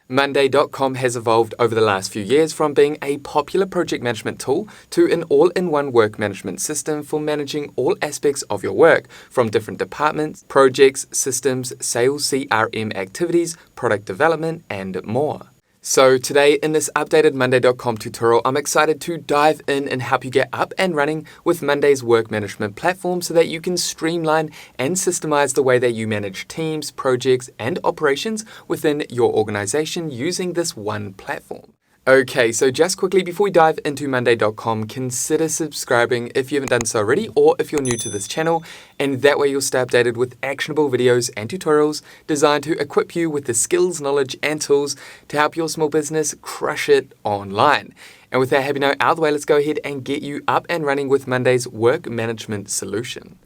Monday.com has evolved over the last few years from being a popular project management tool to an all-in-one work management system for managing all aspects of your work, from different departments, projects, systems, sales, CRM activities, product development, and more. So today in this updated Monday.com tutorial, I'm excited to dive in and help you get up and running with Monday's work management platform so that you can streamline and systemize the way that you manage teams, projects, and operations within your organization using this one platform. Okay, so just quickly before we dive into Monday.com, consider subscribing if you haven't done so already or if you're new to this channel, and that way you'll stay updated with actionable videos and tutorials designed to equip you with the skills, knowledge, and tools to help your small business crush it online. And with that happy note out of the way, let's go ahead and get you up and running with Monday's work management solution.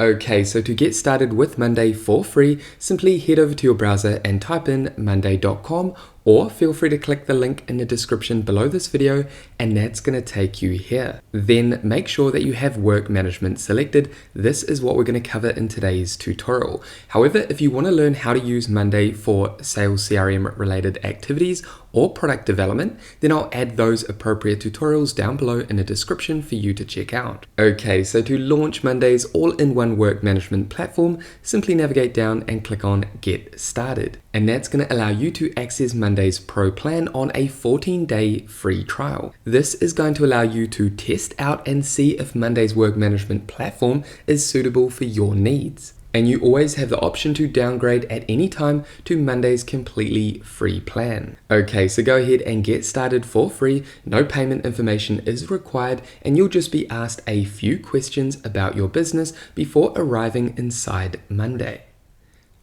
Okay, so to get started with Monday for free, simply head over to your browser and type in monday.com, or feel free to click the link in the description below this video and that's going to take you here. Then make sure that you have work management selected. This is what we're going to cover in today's tutorial. However, if you want to learn how to use Monday for sales CRM related activities or product development, then I'll add those appropriate tutorials down below in the description for you to check out. Okay, so to launch Monday's all-in-one work management platform, simply navigate down and click on Get Started. And that's going to allow you to access Monday's Pro plan on a 14-day free trial. This is going to allow you to test out and see if Monday's work management platform is suitable for your needs. And you always have the option to downgrade at any time to Monday's completely free plan. Okay, so go ahead and get started for free. No payment information is required, and you'll just be asked a few questions about your business before arriving inside Monday.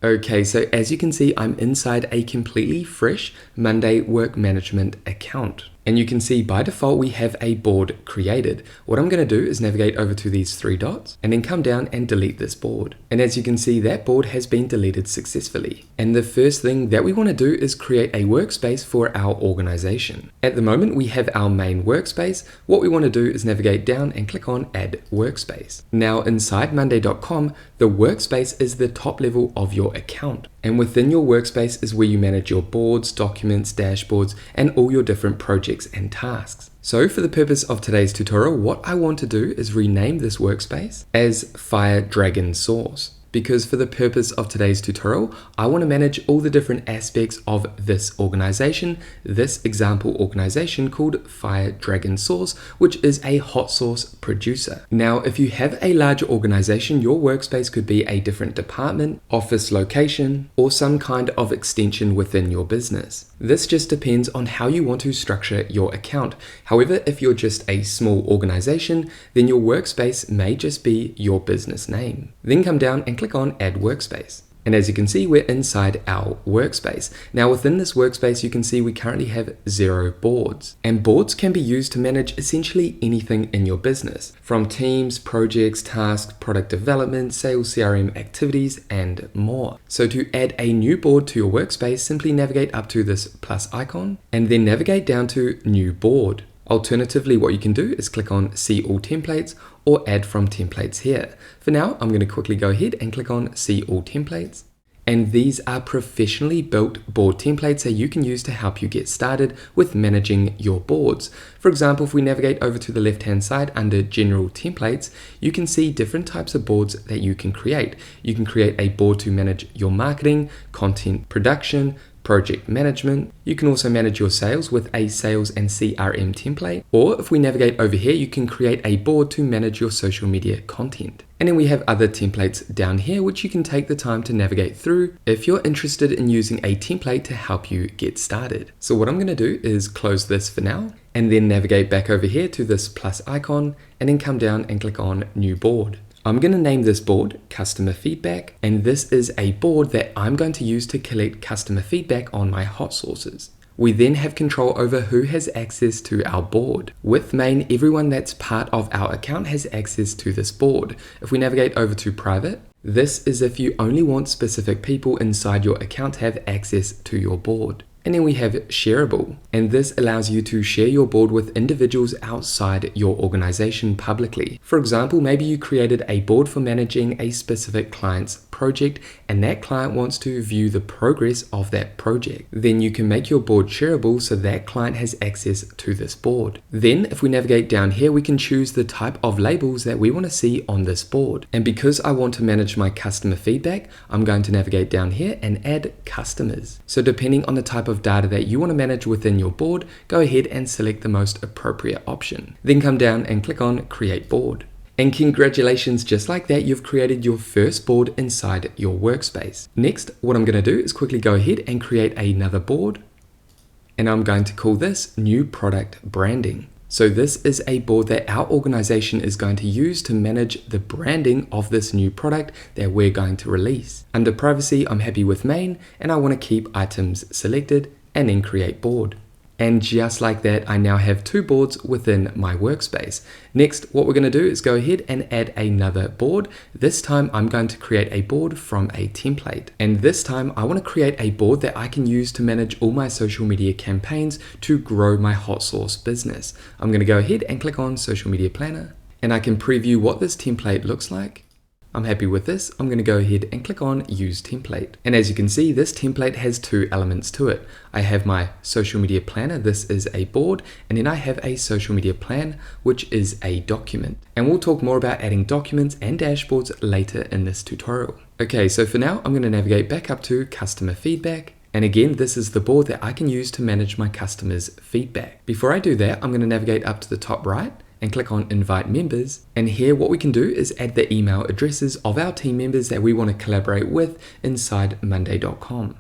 Okay, so as you can see, I'm inside a completely fresh Monday work management account. And you can see by default, we have a board created. What I'm going to do is navigate over to these three dots and then come down and delete this board. And as you can see, that board has been deleted successfully. And the first thing that we want to do is create a workspace for our organization. At the moment, we have our main workspace. What we want to do is navigate down and click on Add Workspace. Now inside Monday.com, the workspace is the top level of your account. And within your workspace is where you manage your boards, documents, dashboards, and all your different projects and tasks. So for the purpose of today's tutorial, what I want to do is rename this workspace as Fire Dragon Source. Because for the purpose of today's tutorial, I want to manage all the different aspects of this organization, this example organization called Fire Dragon Source, which is a hot sauce producer. Now, if you have a larger organization, your workspace could be a different department, office location, or some kind of extension within your business. This just depends on how you want to structure your account. However, if you're just a small organization, then your workspace may just be your business name. Then come down and click on Add Workspace. And as you can see, we're inside our workspace. Now within this workspace, you can see we currently have 0 boards. And boards can be used to manage essentially anything in your business, from teams, projects, tasks, product development, sales CRM activities, and more. So to add a new board to your workspace, simply navigate up to this plus icon and then navigate down to New Board. Alternatively, what you can do is click on See All Templates or Add from Templates here. For now, I'm going to quickly go ahead and click on See All Templates. And these are professionally built board templates that you can use to help you get started with managing your boards. For example, if we navigate over to the left-hand side under General Templates, you can see different types of boards that you can create. You can create a board to manage your marketing, content production, project management. You can also manage your sales with a sales and CRM template. Or if we navigate over here, you can create a board to manage your social media content. And then we have other templates down here, which you can take the time to navigate through if you're interested in using a template to help you get started. So what I'm going to do is close this for now and then navigate back over here to this plus icon and then come down and click on New Board. I'm going to name this board Customer Feedback, and this is a board that I'm going to use to collect customer feedback on my hot sources. We then have control over who has access to our board. With main, everyone that's part of our account has access to this board. If we navigate over to private, this is if you only want specific people inside your account to have access to your board. And then we have shareable, and this allows you to share your board with individuals outside your organization publicly. For example, maybe you created a board for managing a specific client's project and that client wants to view the progress of that project. Then you can make your board shareable so that client has access to this board. Then if we navigate down here, we can choose the type of labels that we want to see on this board. And because I want to manage my customer feedback, I'm going to navigate down here and add customers. So depending on the type of data that you want to manage within your board, go ahead and select the most appropriate option. Then come down and click on Create Board. And congratulations, just like that, you've created your first board inside your workspace. Next, what I'm going to do is quickly go ahead and create another board. And I'm going to call this New Product Branding. So this is a board that our organization is going to use to manage the branding of this new product that we're going to release. Under privacy, I'm happy with main, and I want to keep items selected and then create board. And just like that, I now have two boards within my workspace. Next, what we're going to do is go ahead and add another board. This time, I'm going to create a board from a template. And this time, I want to create a board that I can use to manage all my social media campaigns to grow my hot sauce business. I'm going to go ahead and click on Social Media Planner, and I can preview what this template looks like. I'm happy with this. I'm going to go ahead and click on Use Template. And as you can see, this template has two elements to it. I have my social media planner. This is a board. And then I have a social media plan, which is a document. And we'll talk more about adding documents and dashboards later in this tutorial. Okay, so for now, I'm going to navigate back up to Customer Feedback. And again, this is the board that I can use to manage my customers' feedback. Before I do that, I'm going to navigate up to the top right and click on Invite Members. And here what we can do is add the email addresses of our team members that we want to collaborate with inside monday.com.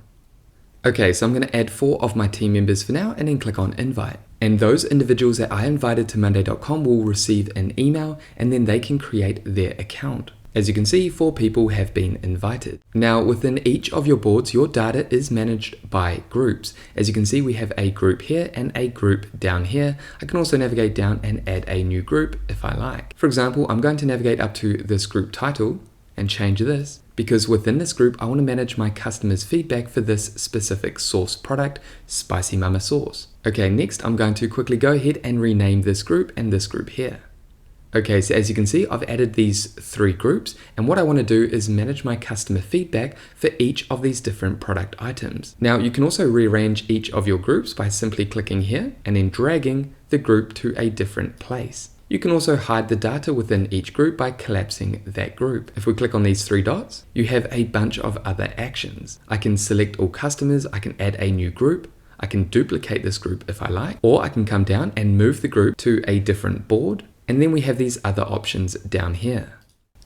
Okay, so I'm going to add 4 of my team members for now and then click on Invite. And those individuals that I invited to monday.com will receive an email and then they can create their account. As you can see, 4 people have been invited. Now within each of your boards, your data is managed by groups. As you can see, we have a group here and a group down here. I can also navigate down and add a new group if I like. For example, I'm going to navigate up to this group title and change this because within this group, I want to manage my customers' feedback for this specific sauce product, Spicy Mama Sauce. Okay, next I'm going to quickly go ahead and rename this group and this group here. Okay, so as you can see, I've added these 3 groups, and what I want to do is manage my customer feedback for each of these different product items. Now, you can also rearrange each of your groups by simply clicking here and then dragging the group to a different place. You can also hide the data within each group by collapsing that group. If we click on these 3 dots, you have a bunch of other actions. I can select all customers, I can add a new group, I can duplicate this group if I like, or I can come down and move the group to a different board. And then we have these other options down here.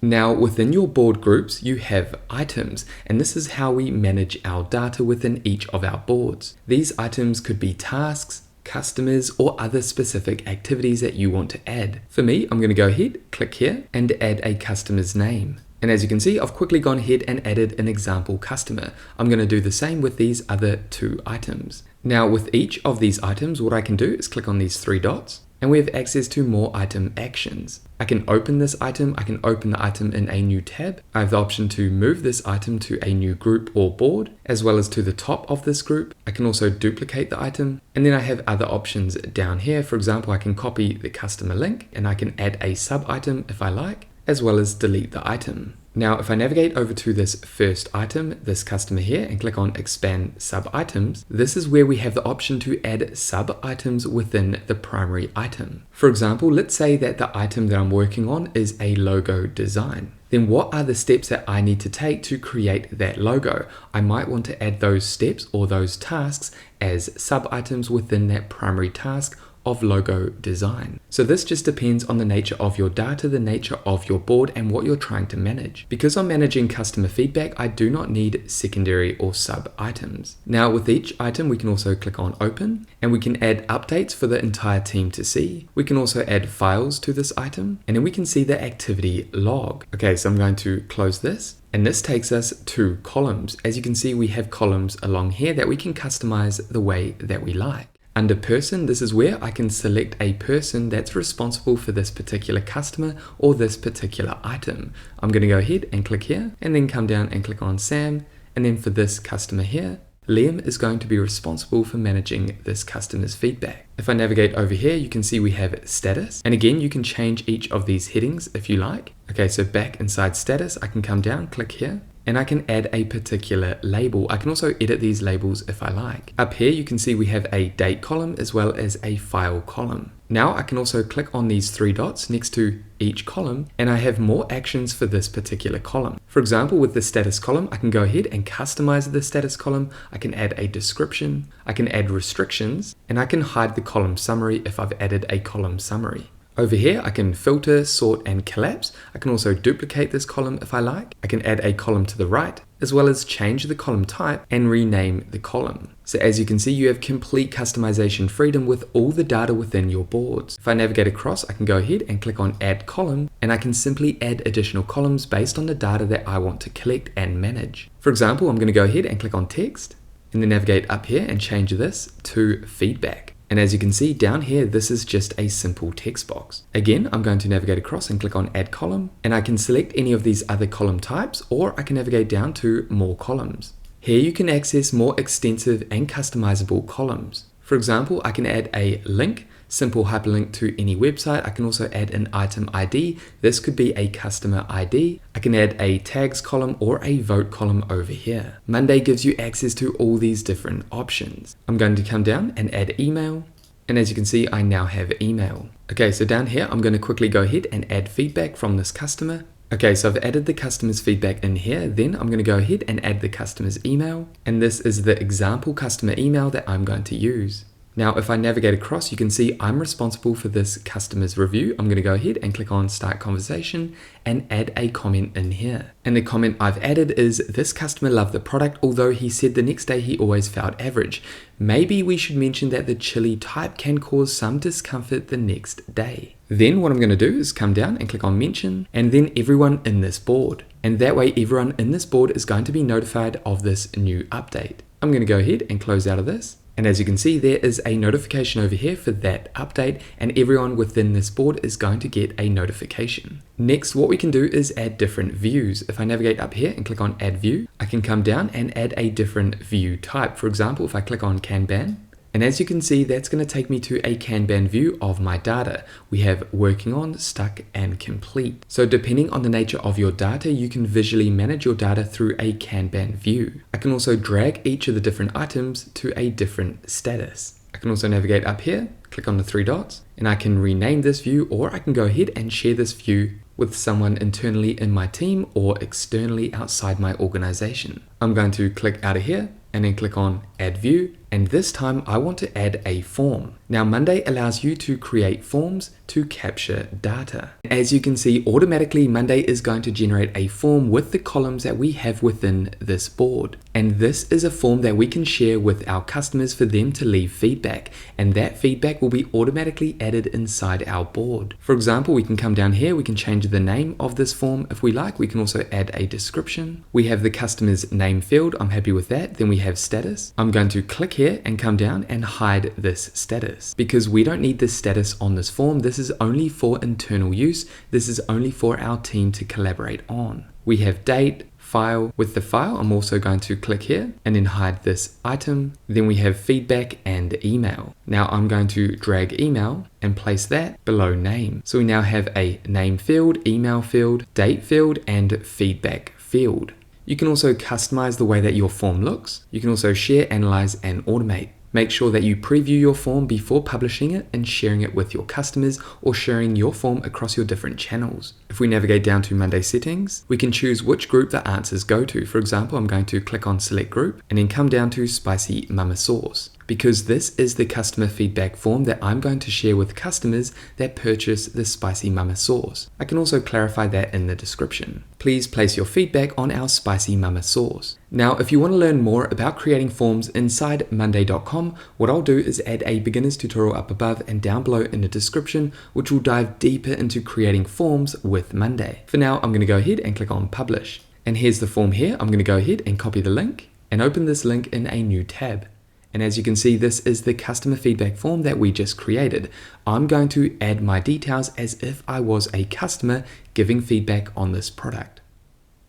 Now within your board groups, you have items, and this is how we manage our data within each of our boards. These items could be tasks, customers, or other specific activities that you want to add. For me, I'm going to go ahead, click here, and add a customer's name. And as you can see, I've quickly gone ahead and added an example customer. I'm going to do the same with these other 2 items. Now with each of these items, what I can do is click on these 3 dots. And we have access to more item actions. I can open this item, I can open the item in a new tab. I have the option to move this item to a new group or board, as well as to the top of this group. I can also duplicate the item. And then I have other options down here. For example, I can copy the customer link and I can add a sub item if I like, as well as delete the item. Now, if I navigate over to this first item, this customer here, and click on Expand Sub-Items, this is where we have the option to add sub-items within the primary item. For example, let's say that the item that I'm working on is a logo design. Then what are the steps that I need to take to create that logo? I might want to add those steps or those tasks as sub-items within that primary task of logo design. So this just depends on the nature of your data, the nature of your board, and what you're trying to manage. Because I'm managing customer feedback, I do not need secondary or sub items. Now with each item, we can also click on open, and we can add updates for the entire team to see. We can also add files to this item, and then we can see the activity log. Okay, so I'm going to close this. And this takes us to columns. As you can see, we have columns along here that we can customize the way that we like. Under person, this is where I can select a person that's responsible for this particular customer or this particular item. I'm going to go ahead and click here and then come down and click on Sam. And then for this customer here, Liam is going to be responsible for managing this customer's feedback. If I navigate over here, you can see we have status. And again, you can change each of these headings if you like. Okay, so back inside status, I can come down, click here. and I can add a particular label. I can also edit these labels if I like. Up here you can see we have a date column as well as a file column. Now I can also click on these three dots next to each column and I have more actions for this particular column. For example, with the status column, I can go ahead and customize the status column. I can add a description, I can add restrictions, and I can hide the column summary if I've added a column summary. Over here, I can filter, sort, and collapse. I can also duplicate this column if I like. I can add a column to the right, as well as change the column type and rename the column. So as you can see, you have complete customization freedom with all the data within your boards. If I navigate across, I can go ahead and click on Add Column, and I can simply add additional columns based on the data that I want to collect and manage. For example, I'm going to go ahead and click on Text, and then navigate up here and change this to Feedback. And as you can see down here, this is just a simple text box. Again, I'm going to navigate across and click on Add Column, and I can select any of these other column types, or I can navigate down to More Columns. Here you can access more extensive and customizable columns. For example, I can add a link, simple hyperlink to any website. I can also add an item ID. This could be a customer ID. I can add a tags column or a vote column over here. Monday gives you access to all these different options. I'm going to come down and add email. And as you can see, I now have email. Okay, so down here, I'm going to quickly go ahead and add feedback from this customer. Okay, so I've added the customer's feedback in here. Then I'm going to go ahead and add the customer's email. And this is the example customer email that I'm going to use. Now, if I navigate across, you can see I'm responsible for this customer's review. I'm going to go ahead and click on Start Conversation and add a comment in here. And the comment I've added is, this customer loved the product, although he said the next day he always felt average. Maybe we should mention that the chili type can cause some discomfort the next day. Then what I'm going to do is come down and click on Mention, and then everyone in this board. And that way everyone in this board is going to be notified of this new update. I'm going to go ahead and close out of this. And as you can see, there is a notification over here for that update, and everyone within this board is going to get a notification. Next, what we can do is add different views. If I navigate up here and click on Add View, I can come down and add a different view type. For example, if I click on Kanban, and as you can see, that's going to take me to a Kanban view of my data. We have working on, stuck, and complete. So depending on the nature of your data, you can visually manage your data through a Kanban view. I can also drag each of the different items to a different status. I can also navigate up here, click on the three dots, and I can rename this view, or I can go ahead and share this view with someone internally in my team or externally outside my organization. I'm going to click out of here and then click on Add View, and this time I want to add a form. Now Monday allows you to create forms to capture data. As you can see, automatically Monday is going to generate a form with the columns that we have within this board. And this is a form that we can share with our customers for them to leave feedback, and that feedback will be automatically added inside our board. For example, we can come down here, we can change the name of this form if we like. We can also add a description. We have the customer's name field. I'm happy with that. Then we have status. I'm going to click here and come down and hide this status because we don't need this status on this form. This is only for internal use. This is only for our team to collaborate on. We have date, file. With the file, I'm also going to click here and then hide this item. Then we have feedback and email. Now I'm going to drag email and place that below name. So we now have a name field, email field, date field, and feedback field. You can also customize the way that your form looks. You can also share, analyze, and automate. Make sure that you preview your form before publishing it and sharing it with your customers or sharing your form across your different channels. If we navigate down to Monday settings, we can choose which group the answers go to. For example, I'm going to click on select group and then come down to spicy mama sauce, because this is the customer feedback form that I'm going to share with customers that purchase the spicy mama sauce. I can also clarify that in the description. Please place your feedback on our spicy mama sauce. Now, if you want to learn more about creating forms inside monday.com, what I'll do is add a beginner's tutorial up above and down below in the description, which will dive deeper into creating forms with Monday. For now, I'm going to go ahead and click on publish. And here's the form here. I'm going to go ahead and copy the link and open this link in a new tab. And as you can see, this is the customer feedback form that we just created. I'm going to add my details as if I was a customer giving feedback on this product.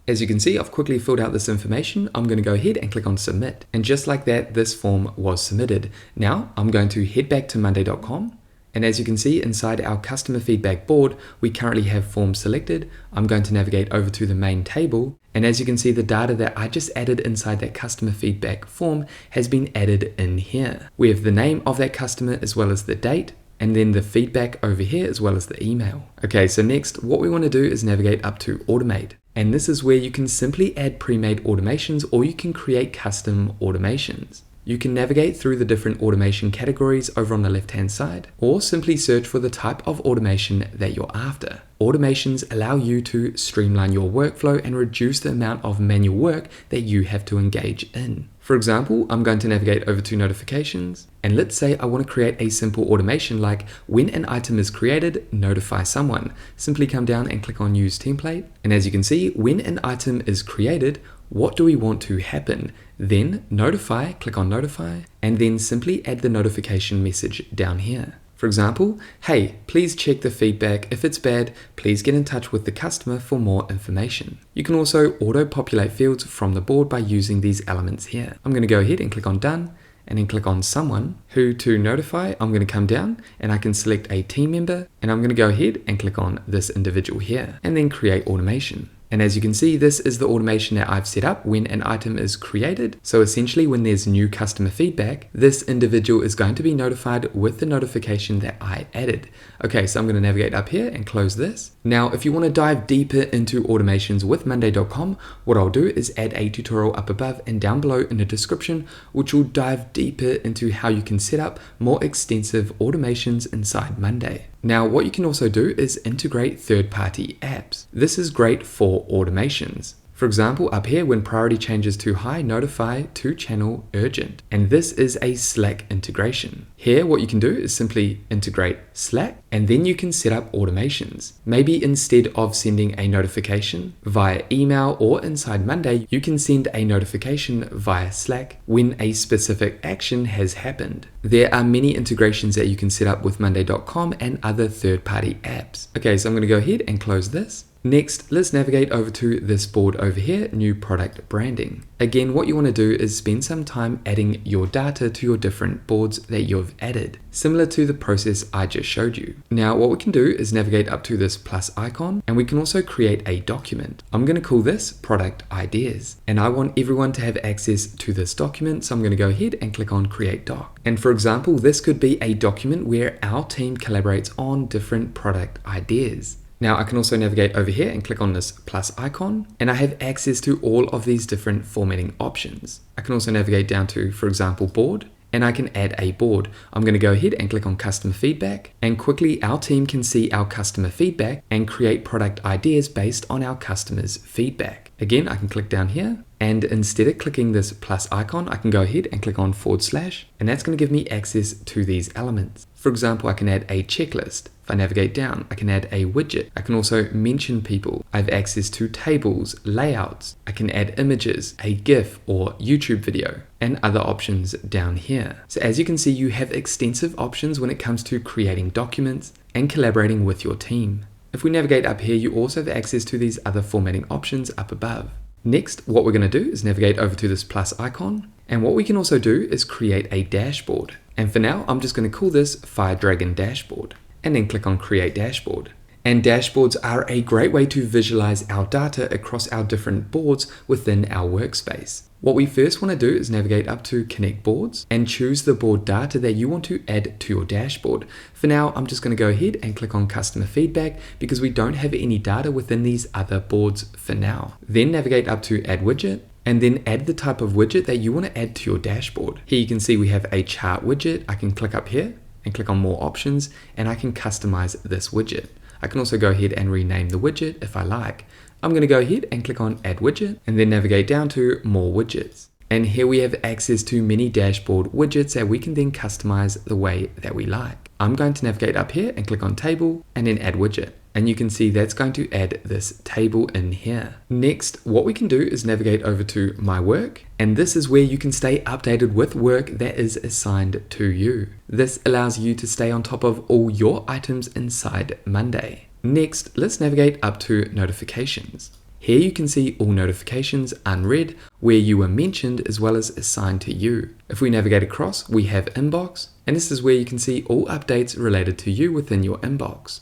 As you can see, I've quickly filled out this information. I'm going to go ahead and click on submit. And just like that, this form was submitted. Now I'm going to head back to monday.com. And as you can see, inside our customer feedback board, we currently have forms selected. I'm going to navigate over to the main table. And as you can see, the data that I just added inside that customer feedback form has been added in here. We have the name of that customer as well as the date, and then the feedback over here as well as the email. Okay, so next what we want to do is navigate up to automate. And this is where you can simply add pre-made automations, or you can create custom automations. You can navigate through the different automation categories over on the left-hand side, or simply search for the type of automation that you're after. Automations allow you to streamline your workflow and reduce the amount of manual work that you have to engage in. For example, I'm going to navigate over to notifications, and let's say I want to create a simple automation like when an item is created, notify someone. Simply come down and click on use template. And as you can see, when an item is created, what do we want to happen? Then notify, click on notify, and then simply add the notification message down here. For example, hey, please check the feedback. If it's bad, please get in touch with the customer for more information. You can also auto-populate fields from the board by using these elements here. I'm going to go ahead and click on done, and then click on someone who to notify. I'm going to come down and I can select a team member, and I'm going to go ahead and click on this individual here and then create automation. And as you can see, this is the automation that I've set up when an item is created. So essentially when there's new customer feedback, this individual is going to be notified with the notification that I added. Okay, so I'm going to navigate up here and close this. Now, if you want to dive deeper into automations with Monday.com, what I'll do is add a tutorial up above and down below in the description, which will dive deeper into how you can set up more extensive automations inside Monday. Now, what you can also do is integrate third-party apps. This is great for automations. For example, up here, when priority changes to high, notify to channel urgent. And this is a Slack integration. Here, what you can do is simply integrate Slack, and then you can set up automations. Maybe instead of sending a notification via email or inside Monday, you can send a notification via Slack when a specific action has happened. There are many integrations that you can set up with Monday.com and other third-party apps. Okay, so I'm going to go ahead and close this. Next, let's navigate over to this board over here, new product branding. Again, what you want to do is spend some time adding your data to your different boards that you've added, similar to the process I just showed you. Now, what we can do is navigate up to this plus icon, and we can also create a document. I'm going to call this product ideas, and I want everyone to have access to this document. So I'm going to go ahead and click on create doc. And for example, this could be a document where our team collaborates on different product ideas. Now I can also navigate over here and click on this plus icon, and I have access to all of these different formatting options. I can also navigate down to, for example, board, and I can add a board. I'm going to go ahead and click on customer feedback, and quickly our team can see our customer feedback and create product ideas based on our customers' feedback. Again, I can click down here, and instead of clicking this plus icon, I can go ahead and click on /, and that's going to give me access to these elements. For example, I can add a checklist. If I navigate down, I can add a widget. I can also mention people. I have access to tables, layouts. I can add images, a GIF or YouTube video, and other options down here. So as you can see, you have extensive options when it comes to creating documents and collaborating with your team. If we navigate up here, you also have access to these other formatting options up above. Next, what we're going to do is navigate over to this plus icon. And what we can also do is create a dashboard. And for now, I'm just going to call this Fire Dragon Dashboard, and then click on Create Dashboard. And dashboards are a great way to visualize our data across our different boards within our workspace. What we first want to do is navigate up to Connect Boards and choose the board data that you want to add to your dashboard. For now, I'm just going to go ahead and click on Customer Feedback because we don't have any data within these other boards for now. Then navigate up to Add Widget, and then add the type of widget that you want to add to your dashboard. Here you can see we have a chart widget. I can click up here and click on more options, and I can customize this widget. I can also go ahead and rename the widget if I like. I'm going to go ahead and click on Add Widget, and then navigate down to More Widgets. And here we have access to many dashboard widgets that we can then customize the way that we like. I'm going to navigate up here and click on Table, and then Add Widget. And you can see that's going to add this table in here. Next, what we can do is navigate over to My Work, and this is where you can stay updated with work that is assigned to you. This allows you to stay on top of all your items inside Monday. Next, let's navigate up to Notifications. Here you can see all notifications unread, where you were mentioned as well as assigned to you. If we navigate across, we have Inbox, and this is where you can see all updates related to you within your inbox.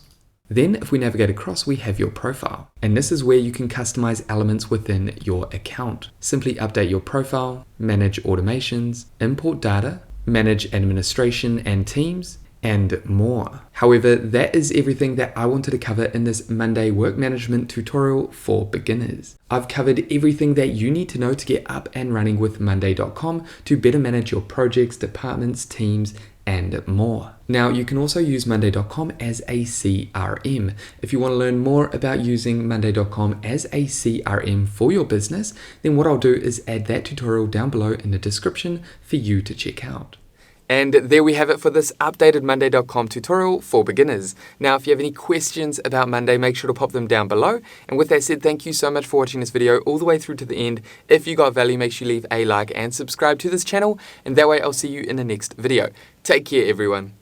Then if we navigate across, we have your profile. And this is where you can customize elements within your account. Simply update your profile, manage automations, import data, manage administration and teams, and more. However, that is everything that I wanted to cover in this Monday work management tutorial for beginners. I've covered everything that you need to know to get up and running with Monday.com to better manage your projects, departments, teams, and more. Now, you can also use Monday.com as a CRM. If you want to learn more about using Monday.com as a CRM for your business, then what I'll do is add that tutorial down below in the description for you to check out. And there we have it for this updated Monday.com tutorial for beginners. Now, if you have any questions about Monday, make sure to pop them down below. And with that said, thank you so much for watching this video all the way through to the end. If you got value, make sure you leave a like and subscribe to this channel. And that way I'll see you in the next video. Take care, everyone.